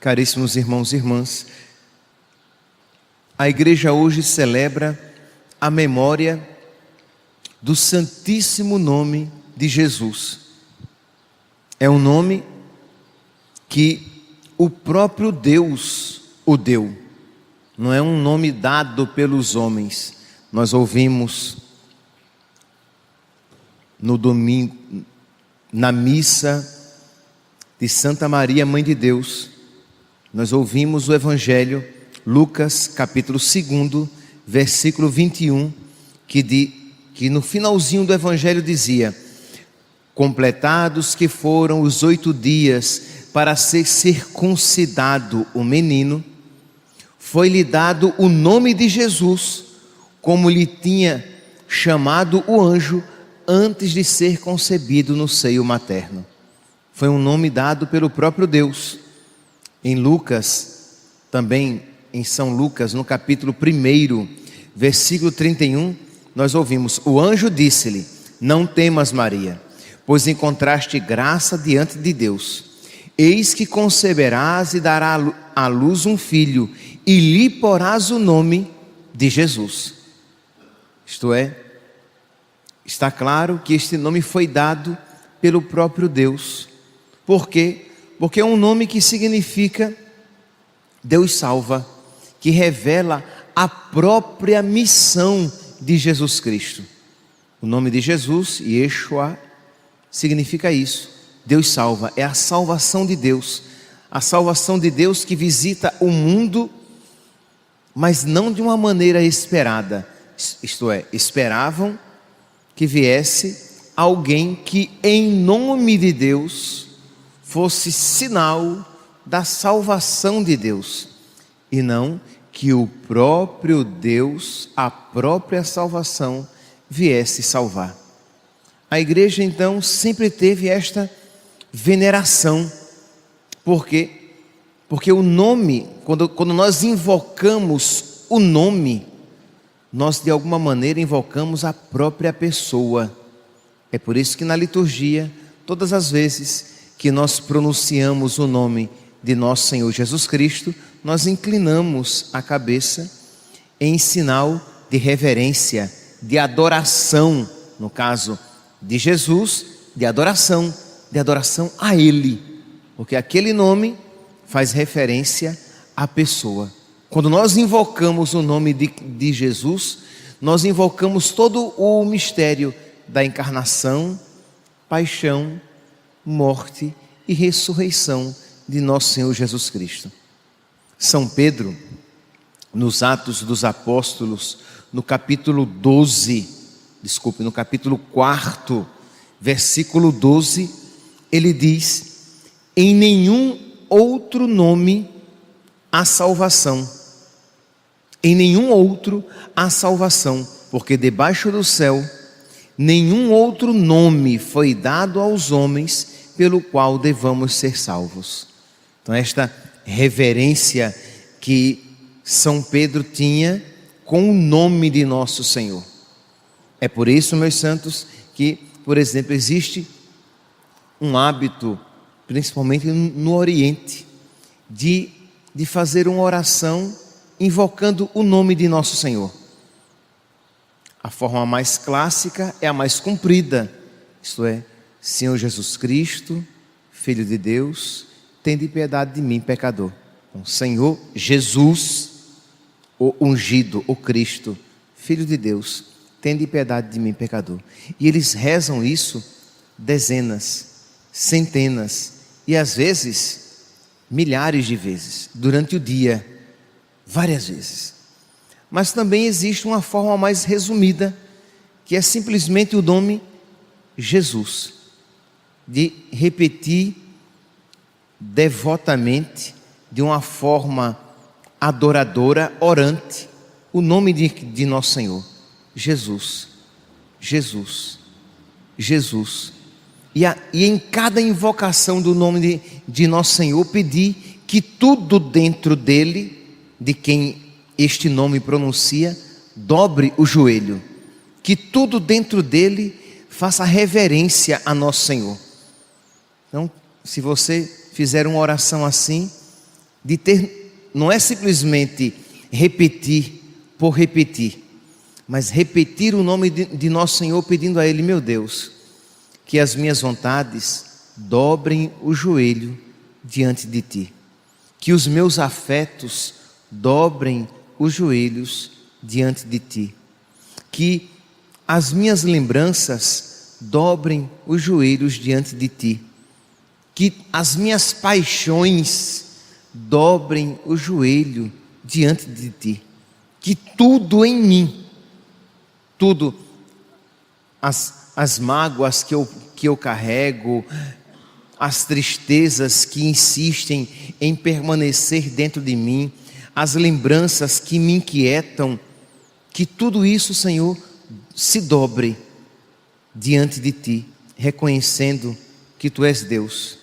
Caríssimos irmãos e irmãs, a igreja hoje celebra a memória do Santíssimo Nome de Jesus. É um nome que o próprio Deus o deu, não é um nome dado pelos homens. Nós ouvimos no domingo, na missa de Santa Maria, Mãe de Deus, nós ouvimos o Evangelho, Lucas capítulo 2, versículo 21, que no finalzinho do Evangelho dizia: completados que foram os 8 dias para ser circuncidado o menino, foi-lhe dado o nome de Jesus, como lhe tinha chamado o anjo antes de ser concebido no seio materno. Foi um nome dado pelo próprio Deus. Em Lucas, também em São Lucas, no capítulo 1, versículo 31, nós ouvimos: o anjo disse-lhe: não temas, Maria, pois encontraste graça diante de Deus. Eis que conceberás e darás à luz um filho, e lhe porás o nome de Jesus. Isto é, está claro que este nome foi dado pelo próprio Deus. Por quê? Porque é um nome que significa Deus salva, que revela a própria missão de Jesus Cristo. O nome de Jesus, Yeshua, significa isso: Deus salva, é a salvação de Deus. A salvação de Deus que visita o mundo, mas não de uma maneira esperada. Isto é, esperavam que viesse alguém que em nome de Deus fosse sinal da salvação de Deus, e não que o próprio Deus, a própria salvação, viesse salvar. A igreja então sempre teve esta veneração. Por quê? Porque o nome, quando nós invocamos o nome, nós de alguma maneira invocamos a própria pessoa. É por isso que na liturgia, todas as vezes que nós pronunciamos o nome de nosso Senhor Jesus Cristo, nós inclinamos a cabeça em sinal de reverência, de adoração. No caso de Jesus, de adoração a Ele, porque aquele nome faz referência à pessoa. Quando nós invocamos o nome de Jesus, nós invocamos todo o mistério da encarnação, paixão, morte e ressurreição de nosso Senhor Jesus Cristo. São Pedro, nos Atos dos Apóstolos, no capítulo 4, versículo 12, ele diz: em nenhum outro nome há salvação, em nenhum outro há salvação, porque debaixo do céu nenhum outro nome foi dado aos homens pelo qual devamos ser salvos. Então, esta reverência que São Pedro tinha com o nome de nosso Senhor. É por isso, meus santos, que, por exemplo, existe um hábito, principalmente no Oriente, de fazer uma oração invocando o nome de nosso Senhor. A forma mais clássica é a mais comprida, isto é: Senhor Jesus Cristo, Filho de Deus, tende piedade de mim, pecador. Então, Senhor Jesus, o ungido, o Cristo, Filho de Deus, tende piedade de mim, pecador. E eles rezam isso dezenas, centenas e às vezes milhares de vezes durante o dia, várias vezes. Mas também existe uma forma mais resumida, que é simplesmente o nome Jesus, de repetir devotamente, de uma forma adoradora, orante, o nome de nosso Senhor: Jesus, Jesus, Jesus. E em cada invocação do nome de nosso Senhor, pedir que tudo dentro dele, de quem este nome pronuncia, dobre o joelho, que tudo dentro dele faça reverência a nosso Senhor. Então, se você fizer uma oração assim, não é simplesmente repetir por repetir, mas repetir o nome de nosso Senhor, pedindo a Ele: meu Deus, que as minhas vontades dobrem o joelho diante de Ti, que os meus afetos dobrem os joelhos diante de Ti, que as minhas lembranças dobrem os joelhos diante de Ti, que as minhas paixões dobrem o joelho diante de Ti, que tudo em mim, tudo, as mágoas que eu carrego, as tristezas que insistem em permanecer dentro de mim, as lembranças que me inquietam, que tudo isso, Senhor, se dobre diante de Ti, reconhecendo que Tu és Deus,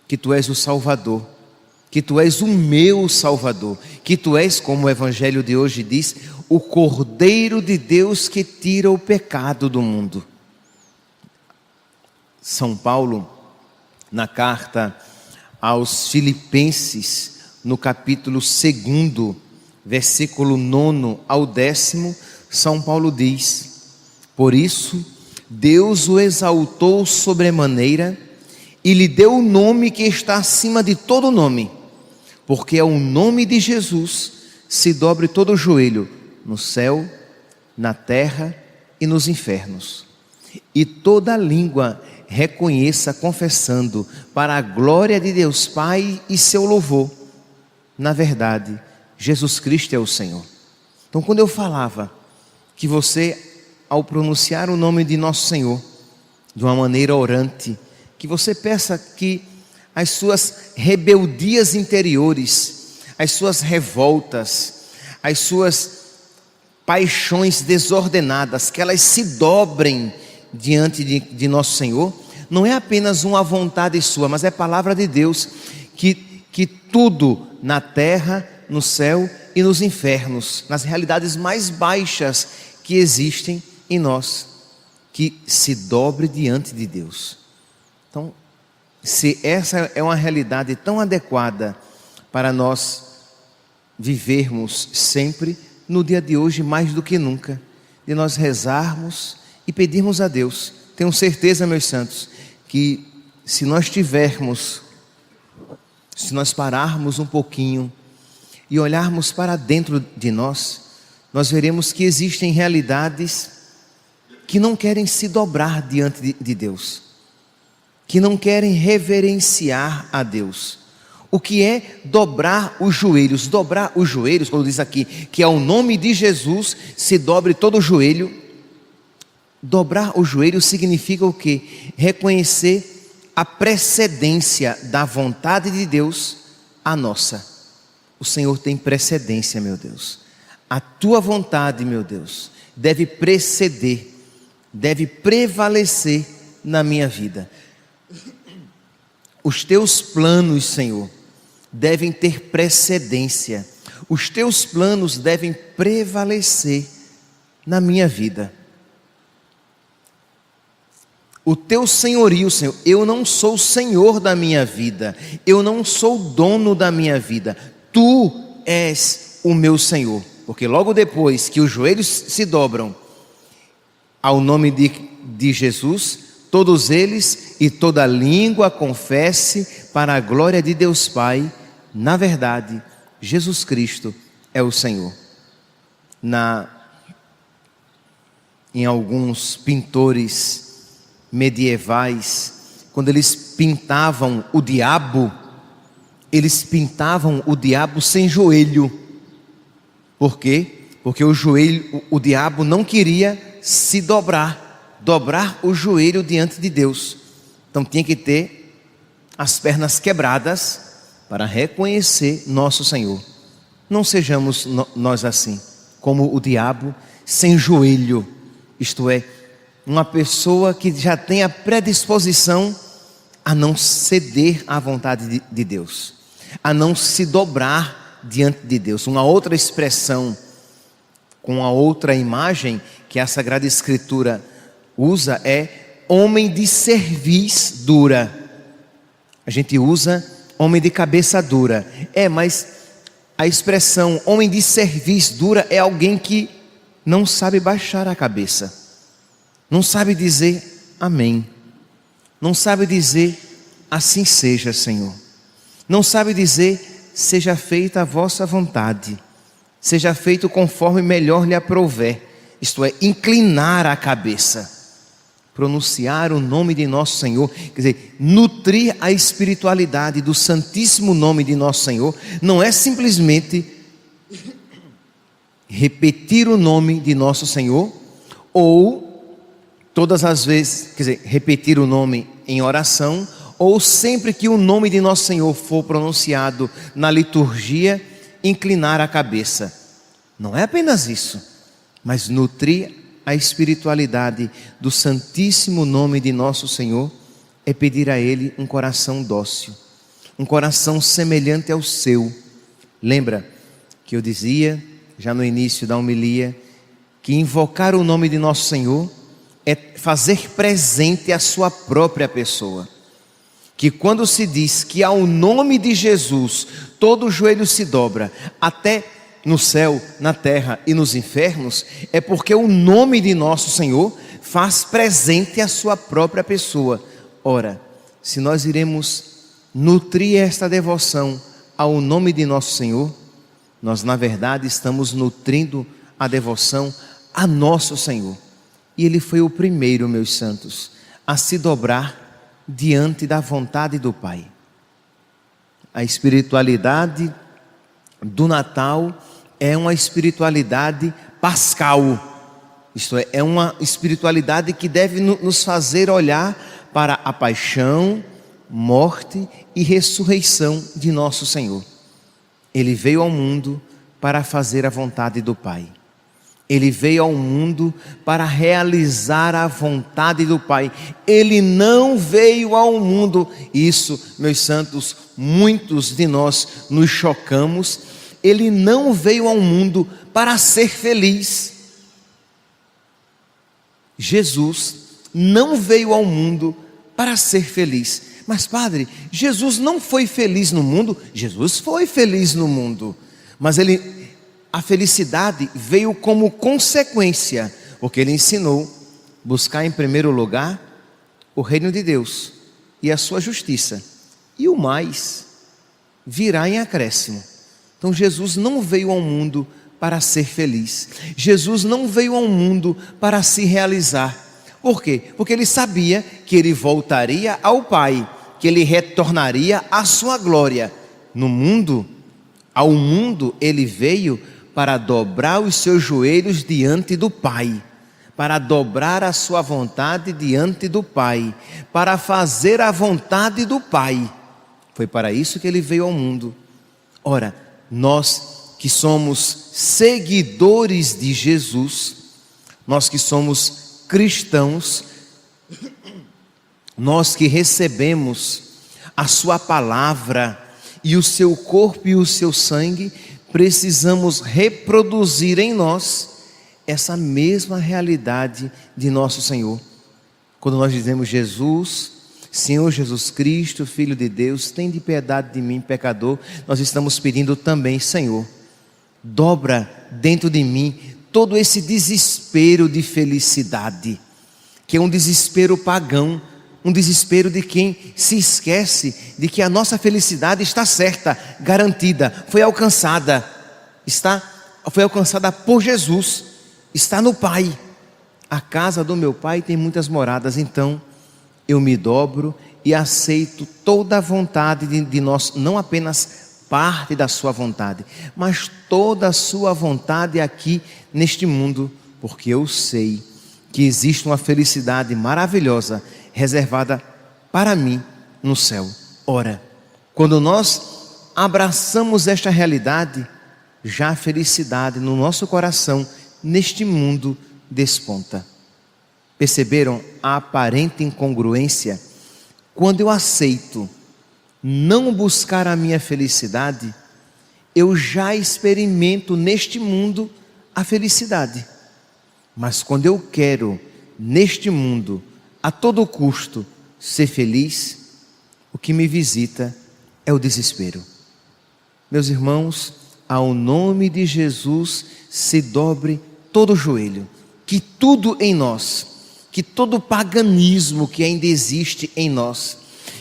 que Tu és o Salvador, que Tu és o meu Salvador, que Tu és, como o Evangelho de hoje diz, o Cordeiro de Deus que tira o pecado do mundo. São Paulo, na carta aos Filipenses, no capítulo 2, versículo 9 ao 10, São Paulo diz: por isso Deus o exaltou sobremaneira e lhe deu o nome que está acima de todo nome, porque ao nome de Jesus se dobre todo o joelho, no céu, na terra e nos infernos, e toda língua reconheça, confessando, para a glória de Deus Pai e seu louvor, na verdade, Jesus Cristo é o Senhor. Então, quando eu falava que você, ao pronunciar o nome de nosso Senhor, de uma maneira orante, que você peça que as suas rebeldias interiores, as suas revoltas, as suas paixões desordenadas, que elas se dobrem diante de nosso Senhor, não é apenas uma vontade sua, mas é palavra de Deus, que tudo na terra, no céu e nos infernos, nas realidades mais baixas que existem em nós, que se dobre diante de Deus. Então, se essa é uma realidade tão adequada para nós vivermos sempre, no dia de hoje mais do que nunca, de nós rezarmos e pedirmos a Deus, tenho certeza, meus santos, que se nós pararmos um pouquinho e olharmos para dentro de nós, nós veremos que existem realidades que não querem se dobrar diante de Deus, que não querem reverenciar a Deus. O que é dobrar os joelhos? Dobrar os joelhos, quando diz aqui que ao nome de Jesus se dobre todo o joelho. Dobrar o joelho significa o quê? Reconhecer a precedência da vontade de Deus à nossa. O Senhor tem precedência, meu Deus. A Tua vontade, meu Deus, deve preceder, deve prevalecer na minha vida. Os Teus planos, Senhor, devem ter precedência. Os Teus planos devem prevalecer na minha vida. O Teu senhorio, Senhor, eu não sou senhor da minha vida, eu não sou dono da minha vida, Tu és o meu Senhor, porque logo depois que os joelhos se dobram ao nome de Jesus, todos eles e toda língua confesse para a glória de Deus Pai, na verdade, Jesus Cristo é o Senhor. Em alguns pintores medievais, quando eles pintavam o diabo sem joelho. Por quê? Porque o diabo não queria se dobrar o joelho diante de Deus. Então tinha que ter as pernas quebradas para reconhecer nosso Senhor. Não sejamos nós assim, como o diabo sem joelho, isto é, uma pessoa que já tem a predisposição a não ceder à vontade de Deus, a não se dobrar diante de Deus. Uma outra expressão, com a outra imagem que a Sagrada Escritura usa é homem de cerviz dura. A gente usa homem de cabeça dura. Mas a expressão homem de cerviz dura é alguém que não sabe baixar a cabeça, não sabe dizer amém, não sabe dizer assim seja, Senhor, não sabe dizer seja feita a vossa vontade, seja feito conforme melhor lhe aprouver, isto é, inclinar a cabeça, pronunciar o nome de nosso Senhor, quer dizer, nutrir a espiritualidade do santíssimo nome de nosso Senhor, não é simplesmente repetir o nome de nosso Senhor, ou todas as vezes, quer dizer, repetir o nome em oração, ou sempre que o nome de nosso Senhor for pronunciado na liturgia, inclinar a cabeça. Não é apenas isso, mas nutrir a espiritualidade do santíssimo nome de nosso Senhor é pedir a Ele um coração dócil, um coração semelhante ao seu. Lembra que eu dizia, já no início da homilia, que invocar o nome de nosso Senhor é fazer presente a sua própria pessoa. Que quando se diz que ao nome de Jesus todo o joelho se dobra, até no céu, na terra e nos infernos, é porque o nome de nosso Senhor faz presente a sua própria pessoa. Ora, se nós iremos nutrir esta devoção ao nome de nosso Senhor, nós na verdade estamos nutrindo a devoção a nosso Senhor. E Ele foi o primeiro, meus santos, a se dobrar diante da vontade do Pai. A espiritualidade do Natal é uma espiritualidade pascal, isto é uma espiritualidade que deve nos fazer olhar para a paixão, morte e ressurreição de nosso Senhor. Ele veio ao mundo para fazer a vontade do Pai. Ele veio ao mundo para realizar a vontade do Pai. Ele não veio ao mundo, isso, meus santos, muitos de nós nos chocamos. Ele não veio ao mundo para ser feliz. Jesus não veio ao mundo para ser feliz. Mas padre, Jesus não foi feliz no mundo? Jesus foi feliz no mundo, mas a felicidade veio como consequência, porque Ele ensinou buscar em primeiro lugar o reino de Deus e a sua justiça, e o mais virá em acréscimo. Então Jesus não veio ao mundo para ser feliz, Jesus não veio ao mundo para se realizar. Por quê? Porque Ele sabia que Ele voltaria ao Pai, que Ele retornaria à sua glória. Ao mundo Ele veio para dobrar os seus joelhos diante do Pai, para dobrar a sua vontade diante do Pai, para fazer a vontade do Pai. Foi para isso que Ele veio ao mundo. Ora, nós que somos seguidores de Jesus, nós que somos cristãos, nós que recebemos a sua palavra e o seu corpo e o seu sangue, precisamos reproduzir em nós essa mesma realidade de nosso Senhor. Quando nós dizemos Jesus, Senhor Jesus Cristo, Filho de Deus, tem de piedade de mim, pecador, nós estamos pedindo também, Senhor, dobra dentro de mim todo esse desespero de felicidade, que é um desespero pagão, um desespero de quem se esquece de que a nossa felicidade está certa, garantida, foi alcançada por Jesus, está no Pai. A casa do meu Pai tem muitas moradas, então eu me dobro e aceito toda a vontade de nós, não apenas parte da sua vontade, mas toda a sua vontade aqui neste mundo, porque eu sei que existe uma felicidade maravilhosa reservada para mim no céu. Ora, quando nós abraçamos esta realidade, já a felicidade no nosso coração neste mundo desponta. Perceberam a aparente incongruência? Quando eu aceito não buscar a minha felicidade, eu já experimento neste mundo a felicidade. Mas quando eu quero neste mundo a todo custo ser feliz, o que me visita é o desespero. Meus irmãos, ao nome de Jesus se dobre todo o joelho, que tudo em nós, que todo paganismo que ainda existe em nós,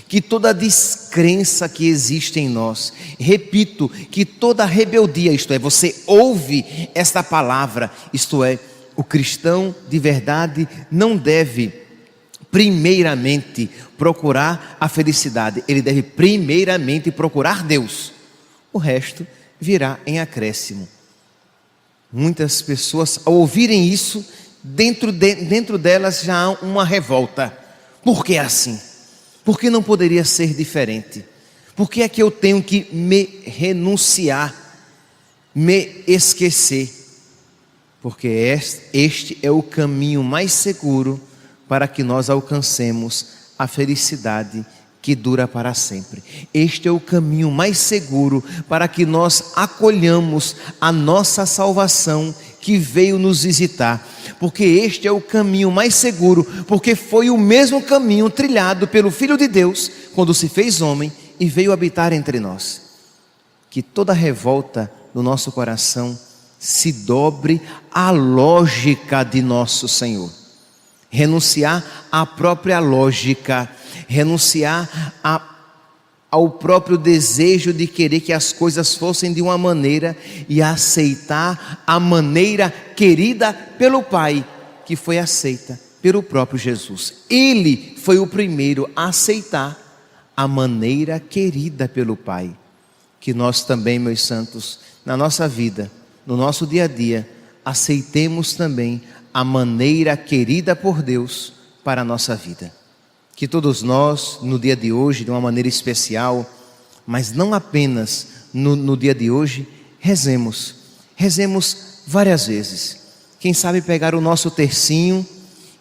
que toda descrença que existe em nós, repito, que toda rebeldia, isto é, você ouve esta palavra, isto é, o cristão de verdade não deve primeiramente procurar a felicidade, ele deve primeiramente procurar Deus, o resto virá em acréscimo. Muitas pessoas, ao ouvirem isso, dentro delas já há uma revolta. Por que assim? Por que não poderia ser diferente? Por que é que eu tenho que me renunciar, me esquecer? Porque este é o caminho mais seguro para que nós alcancemos a felicidade que dura para sempre. Este é o caminho mais seguro para que nós acolhamos a nossa salvação que veio nos visitar. Porque este é o caminho mais seguro, porque foi o mesmo caminho trilhado pelo Filho de Deus quando se fez homem e veio habitar entre nós. Que toda revolta no nosso coração se dobre à lógica de nosso Senhor. Renunciar à própria lógica, renunciar ao próprio desejo de querer que as coisas fossem de uma maneira e aceitar a maneira querida pelo Pai, que foi aceita pelo próprio Jesus. Ele foi o primeiro a aceitar a maneira querida pelo Pai. Que nós também, meus santos, na nossa vida, no nosso dia a dia, aceitemos também a maneira querida por Deus para a nossa vida. Que todos nós, no dia de hoje, de uma maneira especial, mas não apenas no dia de hoje, rezemos várias vezes. Quem sabe pegar o nosso tercinho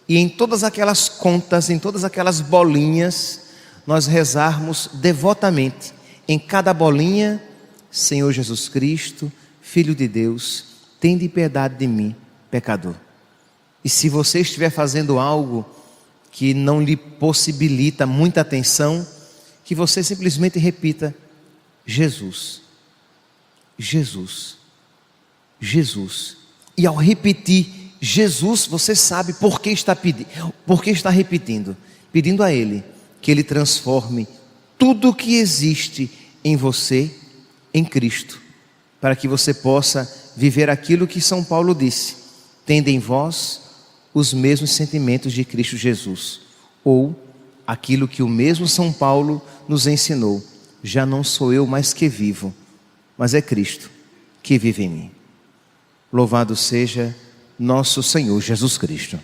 e em todas aquelas contas, em todas aquelas bolinhas, nós rezarmos devotamente. Em cada bolinha, Senhor Jesus Cristo, Filho de Deus, tende piedade de mim, pecador. E se você estiver fazendo algo que não lhe possibilita muita atenção, que você simplesmente repita: Jesus, Jesus, Jesus. E ao repetir Jesus, você sabe por que está repetindo. Pedindo a Ele que Ele transforme tudo que existe em você em Cristo, para que você possa viver aquilo que São Paulo disse: tende em vós os mesmos sentimentos de Cristo Jesus, ou aquilo que o mesmo São Paulo nos ensinou: já não sou eu mais que vivo, mas é Cristo que vive em mim. Louvado seja nosso Senhor Jesus Cristo.